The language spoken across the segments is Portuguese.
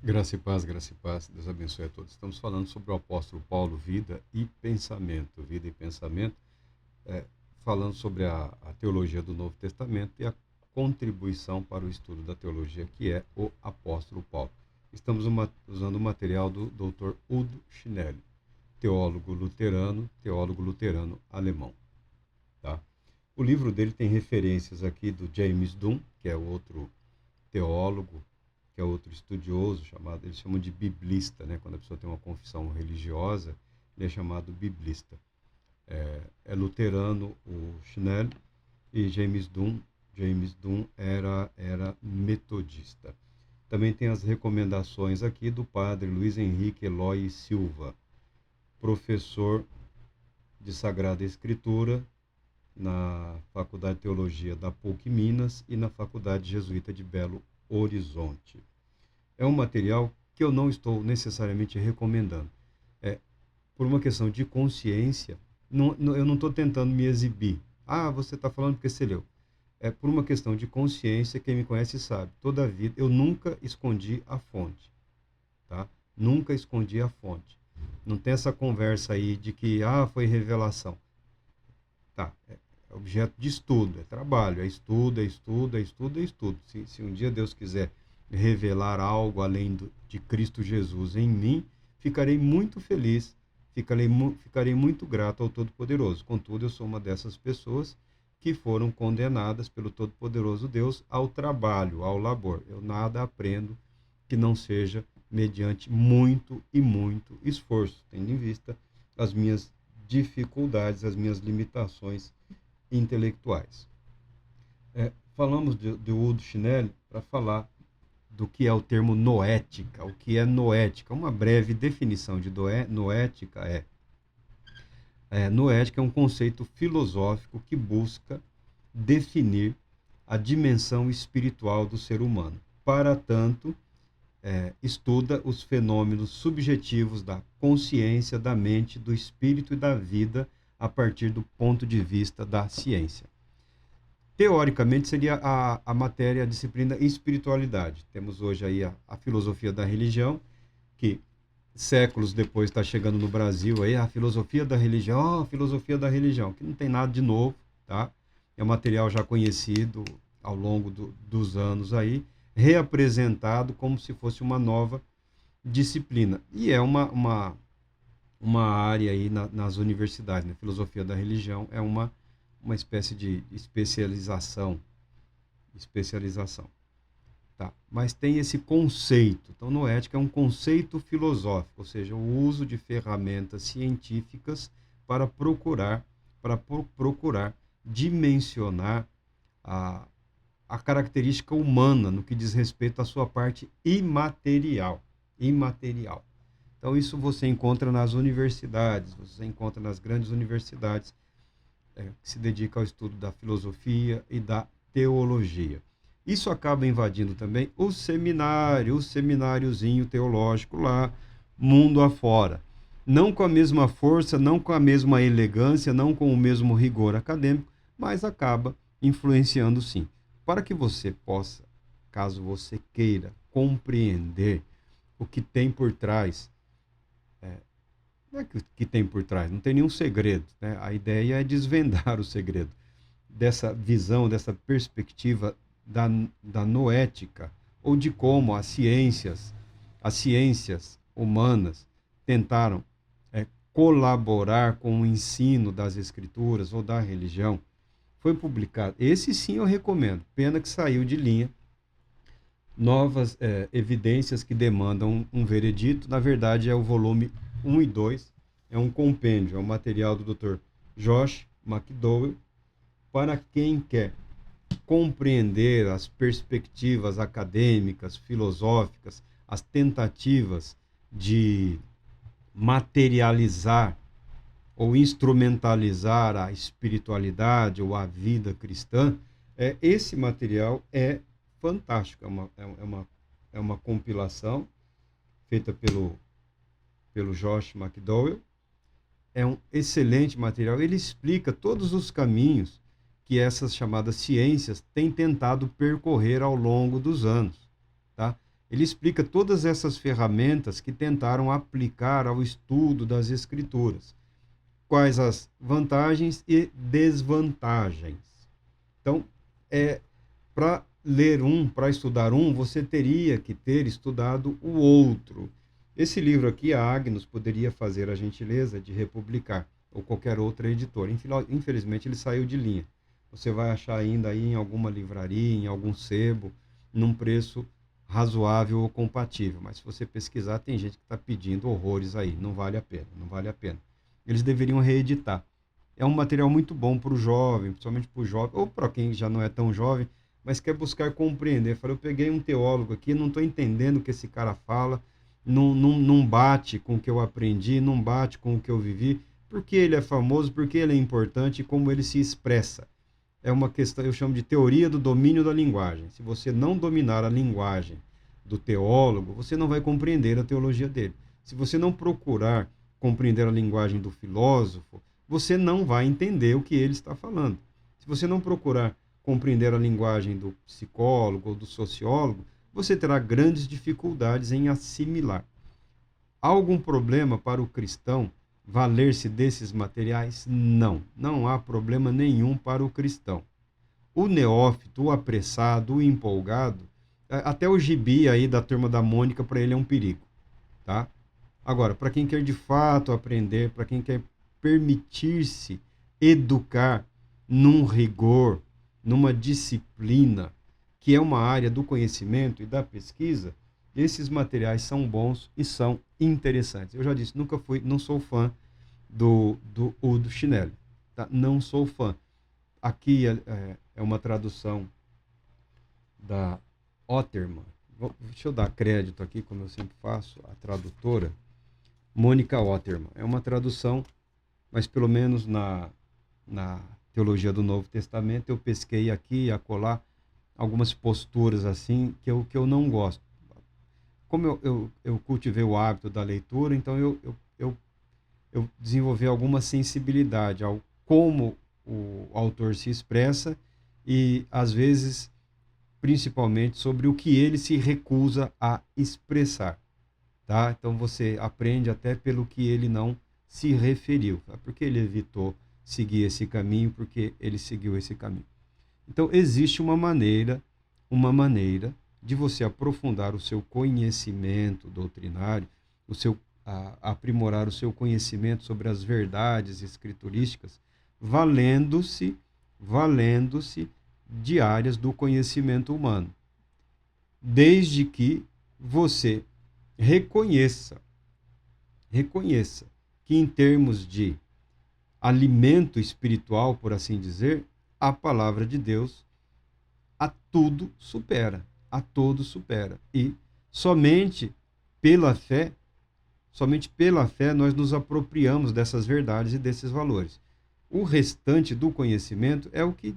Graça e paz, Deus abençoe a todos. Estamos falando sobre o apóstolo Paulo, vida e pensamento, é, falando sobre a teologia do Novo Testamento e a contribuição para o estudo da teologia, que é o apóstolo Paulo. Estamos usando o material do Dr. Udo Schnell, teólogo luterano alemão. Tá? O livro dele tem referências aqui do James Dunn, que é outro teólogo, que é outro estudioso, eles chamam de biblista, né? Quando a pessoa tem uma confissão religiosa, ele é chamado biblista. É luterano o Schnell e James Dunn era metodista. Também tem as recomendações aqui do padre Luiz Henrique Eloy Silva, professor de Sagrada Escritura na Faculdade de Teologia da PUC Minas e na Faculdade Jesuíta de Belo Horizonte. É um material que eu não estou necessariamente recomendando. Por uma questão de consciência, eu não estou tentando me exibir. Ah, você está falando porque você leu. É por uma questão de consciência, quem me conhece sabe. Toda a vida, eu nunca escondi a fonte. Tá? Nunca escondi a fonte. Não tem essa conversa aí de que, foi revelação. Tá, é objeto de estudo, é trabalho, é estudo, é estudo, é estudo, é estudo. Se um dia Deus quiser revelar algo além de Cristo Jesus em mim, ficarei muito feliz, ficarei muito grato ao Todo-Poderoso. Contudo, eu sou uma dessas pessoas que foram condenadas pelo Todo-Poderoso Deus ao trabalho, ao labor. Eu nada aprendo que não seja mediante muito e muito esforço, tendo em vista as minhas dificuldades, as minhas limitações intelectuais. Falamos de Udo Schnell para falar do que é o termo noética. O que é noética? Uma breve definição de noética noética é um conceito filosófico que busca definir a dimensão espiritual do ser humano. Para tanto, estuda os fenômenos subjetivos da consciência, da mente, do espírito e da vida a partir do ponto de vista da ciência. Teoricamente, seria a matéria, a disciplina espiritualidade. Temos hoje aí a filosofia da religião, que séculos depois está chegando no Brasil, aí a filosofia da religião, que não tem nada de novo, tá? É um material já conhecido ao longo dos anos aí, reapresentado como se fosse uma nova disciplina. E é uma área aí nas universidades, né? Filosofia da religião é uma espécie de especialização. Tá? Mas tem esse conceito. Então, noética é um conceito filosófico, ou seja, o uso de ferramentas científicas para procurar dimensionar a característica humana no que diz respeito à sua parte imaterial. Então, isso você encontra nas universidades, você encontra nas grandes universidades que se dedicam ao estudo da filosofia e da teologia. Isso acaba invadindo também o semináriozinho teológico lá, mundo afora. Não com a mesma força, não com a mesma elegância, não com o mesmo rigor acadêmico, mas acaba influenciando sim. Para que você possa, caso você queira, compreender o que tem por trás, não é que tem por trás, não tem nenhum segredo, né? A ideia é desvendar o segredo dessa visão, dessa perspectiva da noética, ou de como as ciências humanas tentaram colaborar com o ensino das escrituras ou da religião. Foi publicado, esse sim eu recomendo, pena que saiu de linha, novas evidências que demandam um veredito. Na verdade, é o volume 1 e 2, é um compêndio, é um material do Dr. Josh McDowell, para quem quer compreender as perspectivas acadêmicas, filosóficas, as tentativas de materializar ou instrumentalizar a espiritualidade ou a vida cristã. Esse material é fantástico, é uma compilação feita pelo Josh McDowell. É um excelente material. Ele explica todos os caminhos que essas chamadas ciências têm tentado percorrer ao longo dos anos. Tá? Ele explica todas essas ferramentas que tentaram aplicar ao estudo das Escrituras. Quais as vantagens e desvantagens. Então, para ler para estudar você teria que ter estudado o outro. Esse livro aqui, a Agnus poderia fazer a gentileza de republicar, ou qualquer outra editora. Infelizmente, ele saiu de linha. Você vai achar ainda aí em alguma livraria, em algum sebo, num preço razoável ou compatível. Mas se você pesquisar, tem gente que está pedindo horrores aí. Não vale a pena, não vale a pena. Eles deveriam reeditar. É um material muito bom para o jovem, principalmente para o jovem, ou para quem já não é tão jovem, mas quer buscar compreender. Eu peguei um teólogo aqui, não estou entendendo o que esse cara fala, não bate com o que eu aprendi, não bate com o que eu vivi, porque ele é famoso, porque ele é importante e como ele se expressa. É uma questão, eu chamo de teoria do domínio da linguagem. Se você não dominar a linguagem do teólogo, você não vai compreender a teologia dele. Se você não procurar compreender a linguagem do filósofo, você não vai entender o que ele está falando. Se você não procurar compreender a linguagem do psicólogo ou do sociólogo, você terá grandes dificuldades em assimilar. Há algum problema para o cristão valer-se desses materiais? Não, não há problema nenhum para o cristão. O neófito, o apressado, o empolgado, até o gibi aí da Turma da Mônica, para ele é um perigo, tá? Agora, para quem quer de fato aprender, para quem quer permitir-se educar num rigor, numa disciplina, que é uma área do conhecimento e da pesquisa, esses materiais são bons e são interessantes. Eu já disse, não sou fã do Udo Schnelli, tá? Não sou fã. Aqui é uma tradução da Otterman. Deixa eu dar crédito aqui, como eu sempre faço, a tradutora, Mônica Otterman. É uma tradução, mas pelo menos na teologia do Novo Testamento, eu pesquei aqui e acolá algumas posturas assim que eu não gosto. Como eu cultivei o hábito da leitura, então eu desenvolvi alguma sensibilidade ao como o autor se expressa e, às vezes, principalmente sobre o que ele se recusa a expressar. Tá? Então você aprende até pelo que ele não se referiu. Tá? Porque ele evitou seguir esse caminho, porque ele seguiu esse caminho. Então existe uma maneira de você aprofundar o seu conhecimento doutrinário, aprimorar o seu conhecimento sobre as verdades escriturísticas, valendo-se de áreas do conhecimento humano, desde que você reconheça que em termos de alimento espiritual, por assim dizer, a palavra de Deus a tudo supera, a todos supera. E somente pela fé nós nos apropriamos dessas verdades e desses valores. O restante do conhecimento é o que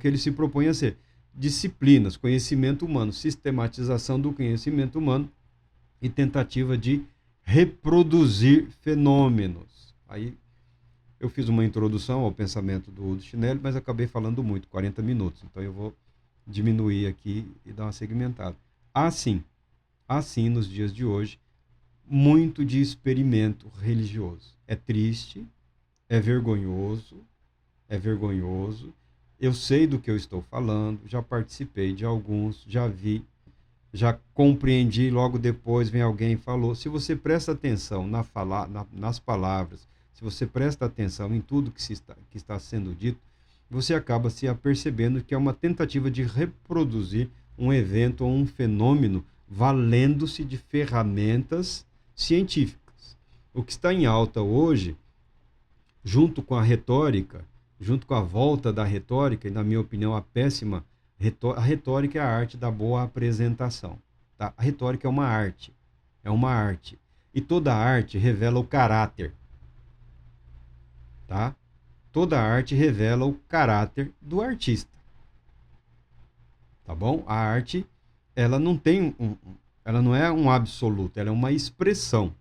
ele se propõe a ser. Disciplinas, conhecimento humano, sistematização do conhecimento humano e tentativa de reproduzir fenômenos. Aí eu fiz uma introdução ao pensamento do Udo Schnelli, mas acabei falando muito, 40 minutos. Então eu vou diminuir aqui e dar uma segmentada. Assim, nos dias de hoje, muito de experimento religioso. É triste, é vergonhoso. Eu sei do que eu estou falando, já participei de alguns, já vi, já compreendi, logo depois vem alguém e falou. Se você presta atenção nas palavras, se você presta atenção em tudo que está sendo dito, você acaba se apercebendo que é uma tentativa de reproduzir um evento ou um fenômeno valendo-se de ferramentas científicas. O que está em alta hoje, junto com a retórica, junto com a volta da retórica, e na minha opinião a péssima retórica, a retórica é a arte da boa apresentação. Tá? A retórica é uma arte. E toda arte revela o caráter. Tá? Toda arte revela o caráter do artista. Tá bom? A arte, ela não tem ela não é um absoluto, ela é uma expressão.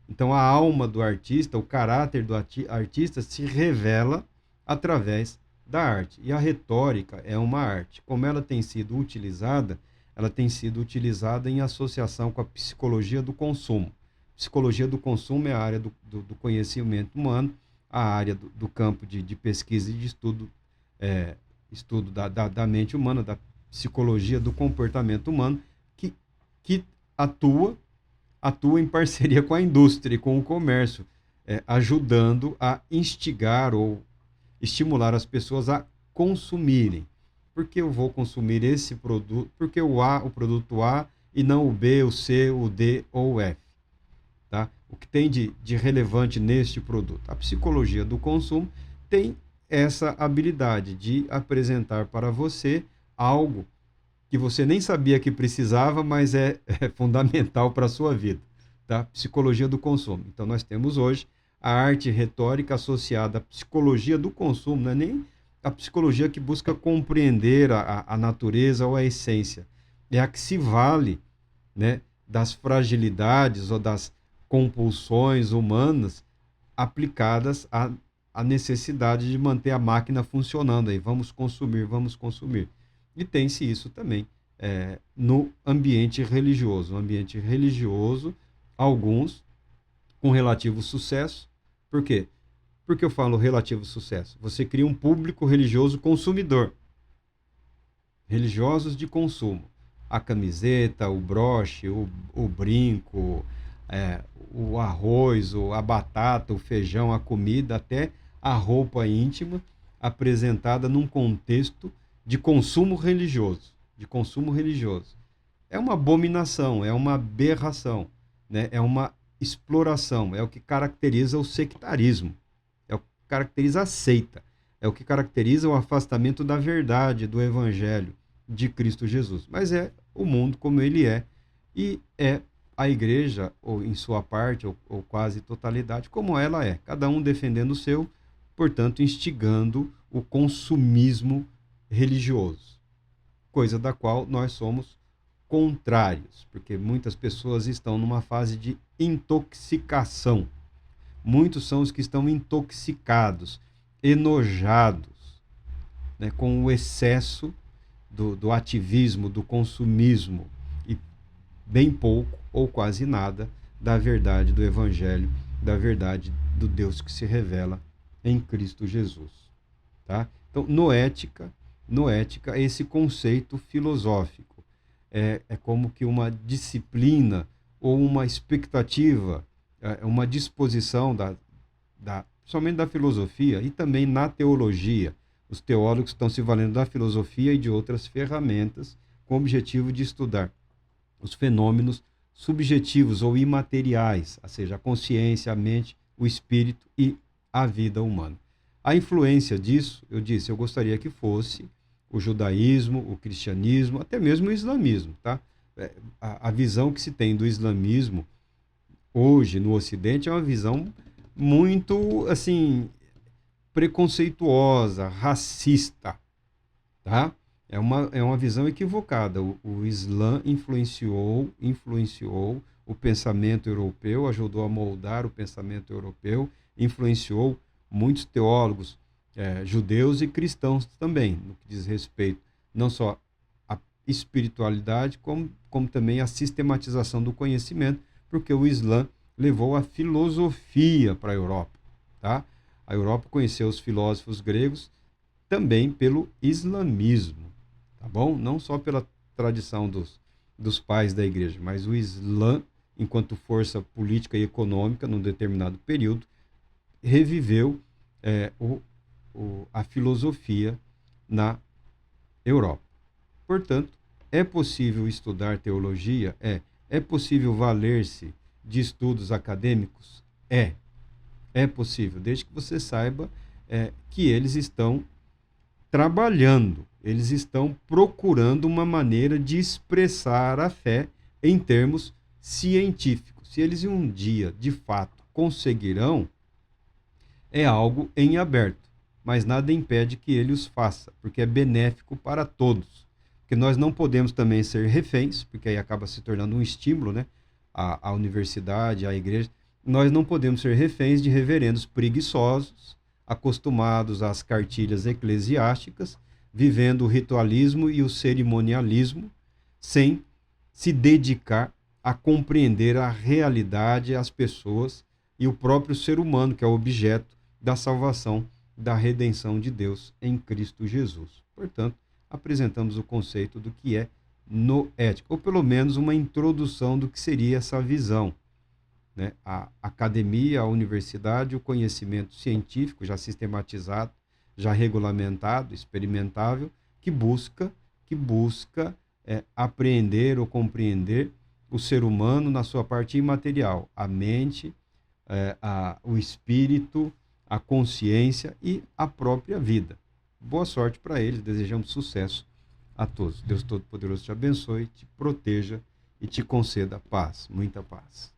Então a alma do artista, o caráter do artista se revela através da arte. E a retórica é uma arte. Como ela tem sido utilizada, ela tem sido utilizada em associação com a psicologia do consumo. Psicologia do consumo é a área do conhecimento humano, a área do campo de pesquisa e de estudo da mente humana, da psicologia do comportamento humano, que atua em parceria com a indústria e com o comércio, ajudando a instigar ou estimular as pessoas a consumirem. Por que eu vou consumir esse produto? Por que o produto A e não o B, o C, o D ou o F? Tá? O que tem de relevante neste produto? A psicologia do consumo tem essa habilidade de apresentar para você algo que você nem sabia que precisava, mas é fundamental para a sua vida. Tá? Psicologia do consumo. Então, nós temos hoje a arte retórica associada à psicologia do consumo, não é nem a psicologia que busca compreender a natureza ou a essência. É a que se vale, né, das fragilidades ou das compulsões humanas aplicadas à necessidade de manter a máquina funcionando. Aí, vamos consumir, vamos consumir. E tem-se isso também no ambiente religioso. No ambiente religioso, alguns com relativo sucesso. Por quê? Por que eu falo relativo sucesso? Você cria um público religioso consumidor. Religiosos de consumo. A camiseta, o broche, o brinco, o arroz, a batata, o feijão, a comida, até a roupa íntima, apresentada num contexto de consumo religioso. De consumo religioso. É uma abominação, é uma aberração, né? É uma exploração, é o que caracteriza o sectarismo, é o que caracteriza a seita, é o que caracteriza o afastamento da verdade, do evangelho de Cristo Jesus. Mas é o mundo como ele é, e é a igreja, ou em sua parte, ou quase totalidade, como ela é, cada um defendendo o seu, portanto, instigando o consumismo religioso, coisa da qual nós somos contrários, porque muitas pessoas estão numa fase de intoxicação. Muitos são os que estão intoxicados, enojados, né, com o excesso do ativismo, do consumismo, e bem pouco ou quase nada da verdade do Evangelho, da verdade do Deus que se revela em Cristo Jesus. Tá? Então, noética, esse conceito filosófico. É como que uma disciplina ou uma expectativa, uma disposição somente da filosofia e também na teologia. Os teólogos estão se valendo da filosofia e de outras ferramentas com o objetivo de estudar os fenômenos subjetivos ou imateriais, ou seja, a consciência, a mente, o espírito e a vida humana. A influência disso, eu gostaria que fosse o judaísmo, o cristianismo, até mesmo o islamismo, tá? A visão que se tem do islamismo hoje no Ocidente é uma visão muito, assim, preconceituosa, racista, tá? É uma visão equivocada. O Islã influenciou o pensamento europeu, ajudou a moldar o pensamento europeu, influenciou muitos teólogos judeus e cristãos também, no que diz respeito não só à espiritualidade, como também à sistematização do conhecimento, porque o Islã levou a filosofia para a Europa. Tá? A Europa conheceu os filósofos gregos também pelo islamismo, tá bom? Não só pela tradição dos pais da igreja, mas o Islã, enquanto força política e econômica, num determinado período, reviveu a filosofia na Europa. Portanto, é possível estudar teologia? É possível valer-se de estudos acadêmicos? É possível, desde que você saiba que eles estão trabalhando, eles estão procurando uma maneira de expressar a fé em termos científicos. Se eles um dia, de fato, conseguirão, é algo em aberto, mas nada impede que ele os faça, porque é benéfico para todos. Porque nós não podemos também ser reféns, porque aí acaba se tornando um estímulo, né? A universidade, a igreja. Nós não podemos ser reféns de reverendos preguiçosos, acostumados às cartilhas eclesiásticas, vivendo o ritualismo e o cerimonialismo, sem se dedicar a compreender a realidade, as pessoas e o próprio ser humano, que é o objeto da salvação, da redenção de Deus em Cristo Jesus. Portanto, apresentamos o conceito do que é noética, ou pelo menos uma introdução do que seria essa visão, né? A academia, a universidade, o conhecimento científico já sistematizado, já regulamentado, experimentável, que busca apreender ou compreender o ser humano na sua parte imaterial, a mente, o espírito, a consciência e a própria vida. Boa sorte para eles, desejamos sucesso a todos. Deus Todo-Poderoso te abençoe, te proteja e te conceda paz, muita paz.